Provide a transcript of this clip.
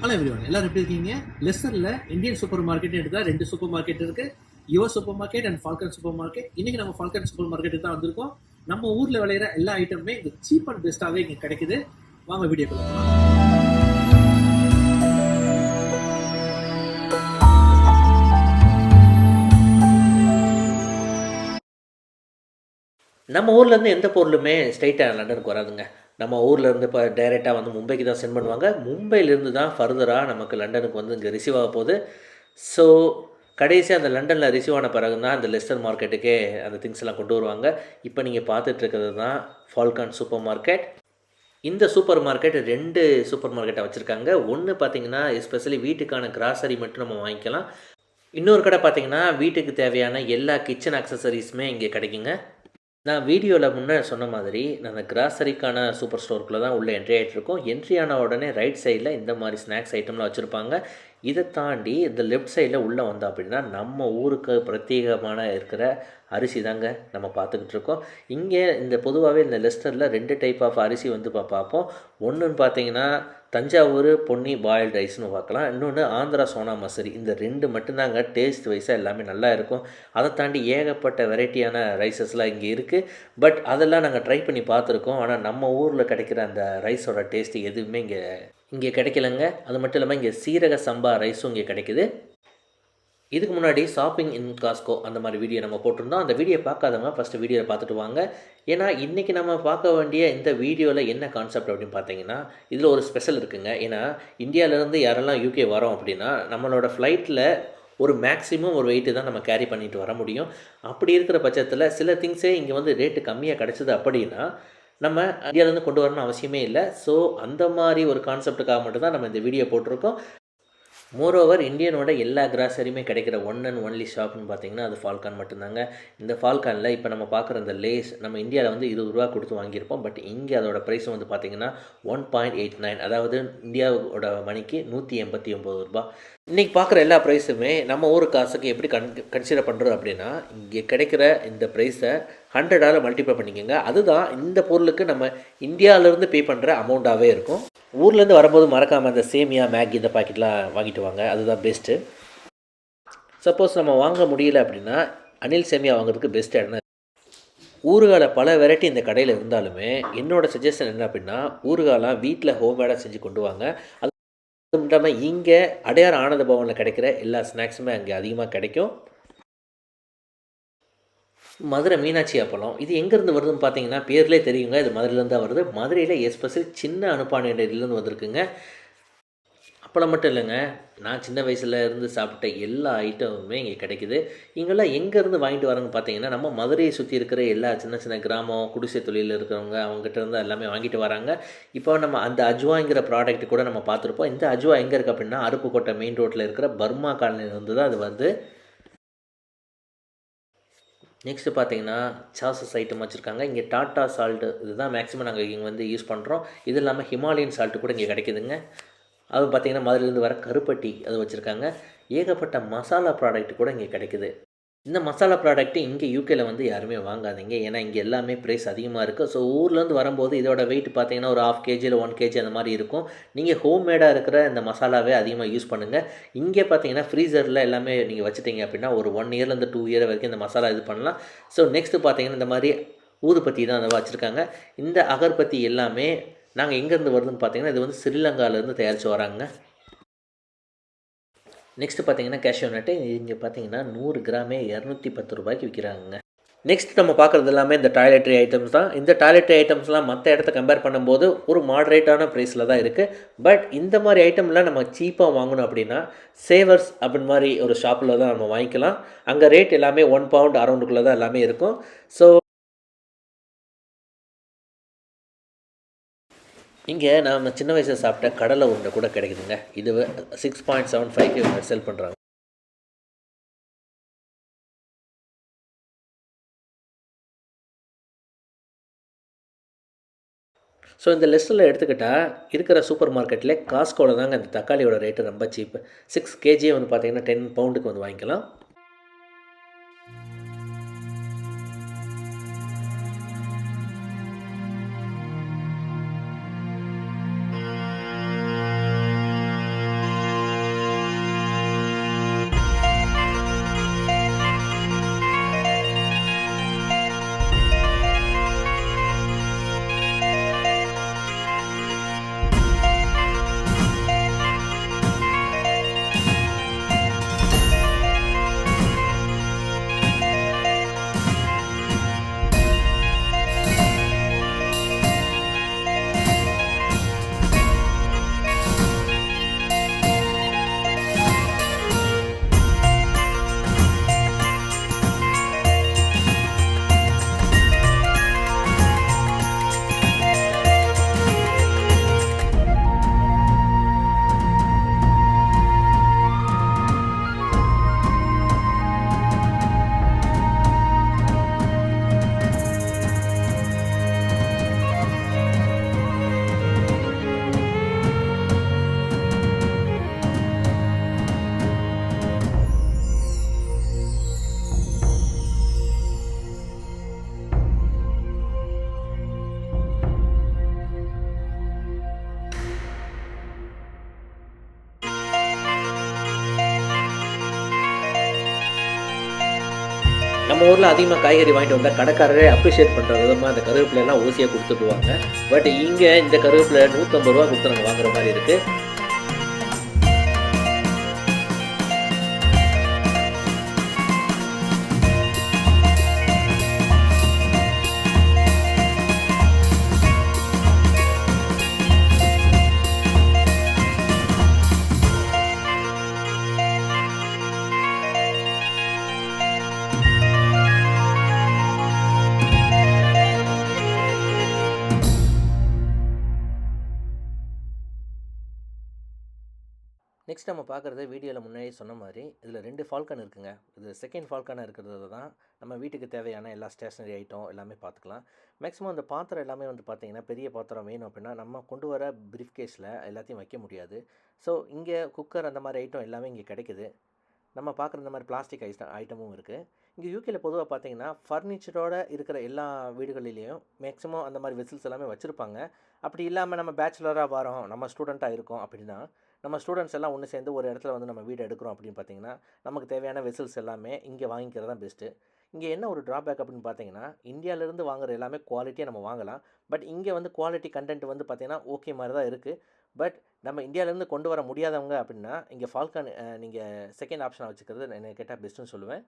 Hello everyone, எல்லாரும் எப்படி இருக்கீங்க? லெஸ்டர்ல இந்தியன் சூப்பர் மார்க்கெட் எடுத்தா 2 சூப்பர் மார்க்கெட் இருக்கு. Your super market and Falcon super market. இன்னைக்கு நம்ம ஃபால்கன் சூப்பர் மார்க்கெட்டுக்கு தான் வந்திருக்கோம். நம்ம ஊர்ல விளையிற எல்லா ஐட்டமுமே இங்க சீப் அண்ட் பெஸ்ட்டாவே இங்க கிடைக்குது. வாங்க வீடியோக்குள்ள போகலாம். நம்ம ஊர்லேருந்து எந்த பொருளுமே ஸ்ட்ரைட்டாக லண்டனுக்கு வராதுங்க. நம்ம ஊர்லேருந்து இப்போ டைரெக்டாக வந்து மும்பைக்கு தான் சென்ட் பண்ணுவாங்க. மும்பையிலேருந்து தான் ஃபர்தராக நமக்கு லண்டனுக்கு வந்து இங்கே ரிசீவ் ஆக போகுது. ஸோ கடைசியாக அந்த லண்டனில் ரிசீவ் ஆன பிறகு தான் அந்த லெஸ்டர் மார்க்கெட்டுக்கே அந்த திங்ஸ் எல்லாம் கொண்டு வருவாங்க. இப்போ நீங்கள் பார்த்துட்ருக்கிறது தான் ஃபால்கான் சூப்பர் மார்க்கெட். இந்த சூப்பர் மார்க்கெட் 2 சூப்பர் மார்க்கெட்டை வச்சுருக்காங்க. ஒன்று பார்த்தீங்கன்னா எஸ்பெஷலி வீட்டுக்கான கிராசரி மட்டும் நம்ம வாங்கிக்கலாம். இன்னொரு கடை பார்த்தீங்கன்னா வீட்டுக்கு தேவையான எல்லா கிச்சன் அக்சசரிஸுமே இங்கே கிடைக்குங்க. நான் வீடியோவில் முன்னே சொன்ன மாதிரி அந்த கிராசரிக்கான சூப்பர் ஸ்டோருக்குள்ளே தான் உள்ளே என்ட்ரி ஆகிட்ருக்கோம். என்ட்ரி ஆன உடனே ரைட் சைடில் இந்த மாதிரி ஸ்நாக்ஸ் ஐட்டம்லாம் வச்சுருப்பாங்க. இதை தாண்டி இந்த லெஃப்ட் சைடில் உள்ளே வந்தோம் அப்படின்னா நம்ம ஊருக்கு பிரத்யேகமான இருக்கிற அரிசி தாங்க நம்ம பார்த்துக்கிட்டு இருக்கோம். இங்கே இந்த பொதுவாகவே இந்த லெஸ்டரில் 2 டைப் ஆஃப் அரிசி வந்து பார்ப்போம். ஒன்றுன்னு பார்த்தீங்கன்னா தஞ்சாவூர் பொன்னி பாயில்டு ரைஸ்னு பார்க்கலாம். இன்னொன்று ஆந்திரா சோனா மசூரி. இந்த 2 மட்டும்தாங்க டேஸ்ட் வைஸாக எல்லாமே நல்லா இருக்கும். அதை தாண்டி ஏகப்பட்ட வெரைட்டியான ரைஸஸ்லாம் இங்கே இருக்குது. பட் அதெல்லாம் நாங்கள் ட்ரை பண்ணி பார்த்துருக்கோம். ஆனால் நம்ம ஊரில் கிடைக்கிற அந்த ரைஸோட டேஸ்ட்டு எதுவுமே இங்கே கிடைக்கலங்க. அது மட்டும் இல்லாமல் இங்கே சீரக சம்பா ரைஸும் இங்கே கிடைக்குது. இதுக்கு முன்னாடி ஷாப்பிங் இன் காஸ்கோ அந்த மாதிரி வீடியோ நம்ம போட்டிருந்தோம். அந்த வீடியோ பார்க்காதவங்க ஃபஸ்ட்டு வீடியோவை பார்த்துட்டு வாங்க. ஏன்னா இன்றைக்கி நம்ம பார்க்க வேண்டிய இந்த வீடியோவில் என்ன கான்செப்ட் அப்படின்னு பார்த்தீங்கன்னா, இதில் ஒரு ஸ்பெஷல் இருக்குங்க. ஏன்னா இந்தியாவிலேருந்து யாரெல்லாம் யூகே வரோம் அப்படின்னா நம்மளோட ஃப்ளைட்டில் ஒரு மேக்ஸிமம் ஒரு வெயிட்டு தான் நம்ம கேரி பண்ணிட்டு வர முடியும். அப்படி இருக்கிற பட்சத்தில் சில திங்ஸே இங்கே வந்து ரேட்டு கம்மியாக கிடச்சிது அப்படின்னா நம்ம இந்தியாவிலேருந்து கொண்டு வரணும்னு அவசியமே இல்லை. ஸோ அந்த மாதிரி ஒரு கான்செப்ட்டுக்காக மட்டும்தான் நம்ம இந்த வீடியோ போட்டிருக்கோம். மோரோவர் இந்தியனோட எல்லா கிராசரியுமே கிடைக்கிற ஒன் அண்ட் ஒன்லி ஷாப்னு பார்த்தீங்கன்னா அது ஃபால்கான் மட்டும்தாங்க. இந்த ஃபால்கானில் இப்போ நம்ம பார்க்குற இந்த லேஸ் நம்ம இந்தியாவில் வந்து 20 ரூபா கொடுத்து வாங்கியிருப்போம். பட் இங்கே அதோட ப்ரைஸ் வந்து பார்த்திங்கன்னா 1.89, அதாவது இந்தியாவோட மணிக்கு 189 ரூபா. இன்றைக்கி பார்க்குற எல்லா ப்ரைஸுமே நம்ம ஊர் காசுக்கு எப்படி கன்சிடர் பண்ணுறது அப்படின்னா, இங்கே கிடைக்கிற இந்த ப்ரைஸை 100ஆல் மல்டிப்ளை பண்ணிக்கோங்க. அதுதான் இந்த பொருளுக்கு நம்ம இந்தியாவிலேருந்து பே பண்ணுற அமௌண்ட்டாகவே இருக்கும். ஊர்லேருந்து வரும்போது மறக்காமல் அந்த சேமியா மேகி இந்த பாக்கெட்லாம் வாங்கிட்டு வாங்க. அதுதான் பெஸ்ட்டு. சப்போஸ் நம்ம வாங்க முடியல அப்படின்னா அனில் சேமியா வாங்குறதுக்கு பெஸ்ட் இடம். ஊறுகால பல வெரைட்டி இந்த கடையில் இருந்தாலுமே என்னோடய சஜஷன் என்ன அப்படின்னா, ஊறுகாலாம் வீட்டில் ஹோம்மேடாக செஞ்சு கொண்டு வாங்க. அது மட்டும் இல்லாமல் இங்கே அடையார் ஆனந்த பவனில் கிடைக்கிற எல்லா ஸ்நாக்ஸுமே அங்கே அதிகமாக கிடைக்கும். மதுரை மீனாட்சி அப்பளம் இது எங்கேருந்து வருதுன்னு பார்த்தீங்கன்னா பேர்லேயே தெரியுங்க, இது மதுரையிலேருந்து தான் வருது. மதுரையில் எஸ்பெஷலி சின்ன அனுப்பானேரியிலேருந்து வந்திருக்குங்க. அப்பளம் மட்டும் இல்லைங்க, நான் சின்ன வயசில் இருந்து சாப்பிட்ட எல்லா ஐட்டமுமே இங்கே கிடைக்குது. இங்கெல்லாம் எங்கேருந்து வாங்கிட்டு வராங்கன்னு பார்த்தீங்கன்னா நம்ம மதுரையை சுற்றி இருக்கிற எல்லா சின்ன சின்ன கிராமம் குடிசை தொழிலில் இருக்கிறவங்க அவங்ககிட்ட இருந்து எல்லாமே வாங்கிட்டு வராங்க. இப்போ நம்ம அந்த அஜ்வாங்கிற ப்ராடக்ட் கூட நம்ம பார்த்துருப்போம். இந்த அஜ்வா எங்கே இருக்குது அப்படின்னா அருப்புக்கோட்டை மெயின் ரோட்டில் இருக்கிற பர்மா காலனிலேருந்து தான் அது வருது. நெக்ஸ்ட்டு பார்த்தீங்கன்னா சாசஸ் ஐட்டம் வச்சுருக்காங்க. இங்கே டாட்டா சால்ட்டு இதுதான் மேக்ஸிமம் நாங்கள் இங்கே வந்து யூஸ் பண்ணுறோம். இது இல்லாமல் ஹிமாலயன் சால்ட்டு கூட இங்கே கிடைக்குதுங்க. அது பார்த்திங்கன்னா மதுரையிலேருந்து வர கருப்பட்டி அது வச்சுருக்காங்க. ஏகப்பட்ட மசாலா ப்ராடக்ட் கூட இங்கே கிடைக்குது. இந்த மசாலா ப்ராடக்ட்டு இங்கே யூகேல வந்து யாருமே வாங்காதீங்க. ஏன்னா இங்கே எல்லாமே ப்ரைஸ் அதிகமாக இருக்குது. ஸோ ஊர்லேருந்து வரும்போது இதோட வெயிட் பார்த்தீங்கன்னா ஒரு 1/2 kg இல்லை 1 kg அந்த மாதிரி இருக்கும். நீங்கள் ஹோம்மேடாக இருக்கிற இந்த மசாலாவே அதிகமாக யூஸ் பண்ணுங்கள். இங்கே பார்த்தீங்கன்னா ஃப்ரீசரில் எல்லாமே நீங்கள் வச்சுட்டீங்க அப்படின்னா ஒரு 1 இயர்லேருந்து 2 இயர் வரைக்கும் இந்த மசாலா இது பண்ணலாம். ஸோ நெக்ஸ்ட்டு பார்த்தீங்கன்னா இந்த மாதிரி ஊதுபத்தி தான் அதை வச்சுருக்காங்க. இந்த அகர்பத்தி எல்லாமே நாங்கள் எங்கேருந்து வருதுன்னு பார்த்தீங்கன்னா இது வந்து ஸ்ரீலங்காவிலேருந்து தயாரித்து வராங்க. நெக்ஸ்ட்டு பார்த்தீங்கன்னா கேஷ்யூ நட்டு இங்கே பார்த்தீங்கன்னா 100 கிராமே 210 ரூபாய்க்கு விற்கிறாங்க. நெக்ஸ்ட் நம்ம பார்க்குறது எல்லாமே இந்த டாய்லெட்ரி ஐட்டம்ஸ் தான். இந்த டாய்லெட்ரி ஐட்டம்ஸ்லாம் மற்ற இடத்த கம்பேர் பண்ணும்போது ஒரு மாடரேட்டான ப்ரைஸில் தான் இருக்குது. பட் இந்த மாதிரி ஐட்டம்லாம் நம்ம சீப்பாக வாங்கணும் அப்படின்னா சேவர்ஸ் அப்படின்னு மாதிரி ஒரு ஷாப்பில் தான் நம்ம வாங்கிக்கலாம். அங்கே ரேட் எல்லாமே 1 பவுண்ட் அரௌண்டுக்குள்ளே தான் எல்லாமே இருக்கும். ஸோ இங்கே நாம் சின்ன வயசில் சாப்பிட்ட கடலை உருண்டை கூட கிடைக்குதுங்க. இது 6.75 செல் பண்ணுறாங்க. ஸோ இந்த லிஸ்ட்டில் எடுத்துக்கிட்டால் இருக்கிற சூப்பர் மார்க்கெட்டில் காஸ்கோவில் தாங்க இந்த தக்காளியோட ரேட்டு ரொம்ப சீப்பு. 6 kg வந்து பார்த்திங்கன்னா 10 பவுண்டுக்கு வந்து வாங்கிக்கலாம். நம்ம ஊரில் அதிகமாக காய்கறி வாங்கிட்டு வந்தால் கடைக்காரரே அப்ரிஷியேட் பண்ணுற விதமாக அந்த கருவேப்பிலையெல்லாம் ஊசியாக கொடுத்துடுவாங்க. பட் இங்கே இந்த கருவேப்பிலை ரூ. 150 கொடுத்து நம்ம வாங்குற மாதிரி இருக்குது. நெக்ஸ்ட் நம்ம பார்க்குறது வீடியோவில் முன்னாடியே சொன்ன மாதிரி இதில் 2 ஃபால்கன் இருக்குங்க. இது செகண்ட் ஃபால்கனாக இருக்கிறது தான் நம்ம வீட்டுக்கு தேவையான எல்லா ஸ்டேஷ்னரி ஐட்டம் எல்லாமே பார்த்துக்கலாம். மேக்ஸிமம் அந்த பாத்திரம் எல்லாமே வந்து பார்த்திங்கன்னா பெரிய பாத்திரம் வேணும் அப்படின்னா நம்ம கொண்டு வர ப்ரீஃப் கேஸில் எல்லாத்தையும் வைக்க முடியாது. ஸோ இங்கே குக்கர் அந்த மாதிரி ஐட்டம் எல்லாமே இங்கே கிடைக்குது. நம்ம பார்க்குற இந்த மாதிரி பிளாஸ்டிக் ஐட்டமும் இருக்குது. இங்கே யூகேல பொதுவாக பார்த்தீங்கன்னா ஃபர்னிச்சரோட இருக்கிற எல்லா வீடுகளிலேயும் மேக்ஸிமம் அந்த மாதிரி வெசில்ஸ் எல்லாமே வச்சுருப்பாங்க. அப்படி இல்லாமல் நம்ம பேச்சுலராக வரோம், நம்ம ஸ்டூடெண்ட்டாக இருக்கோம் அப்படின்னா, நம்ம ஸ்டூடெண்ட்ஸ் எல்லாம் ஒன்று சேர்ந்து ஒரு இடத்துல வந்து நம்ம வீடு எடுக்கிறோம் அப்படின்னு பார்த்தீங்கன்னா, நமக்கு தேவையான வெசில்ஸ் எல்லாமே இங்கே வாங்கிக்கிறது தான் பெஸ்ட்டு. இங்கே என்ன ஒரு ட்ராபேக் அப்படின்னு பார்த்தீங்கன்னா, இந்தியாவிலேருந்து வாங்குற எல்லாமே குவாலிட்டியாக நம்ம வாங்கலாம். பட் இங்கே வந்து குவாலிட்டி கண்டென்ட் வந்து பார்த்தீங்கன்னா ஓகே மாதிரி தான் இருக்குது. பட் நம்ம இந்தியாவிலேருந்து கொண்டு வர முடியாதவங்க அப்படின்னா, இங்கே ஃபால்கான் நீங்கள் செகண்ட் ஆப்ஷனாக வச்சுக்கிறது என்ன கேட்டால் பெஸ்ட்டுன்னு சொல்லுவேன்.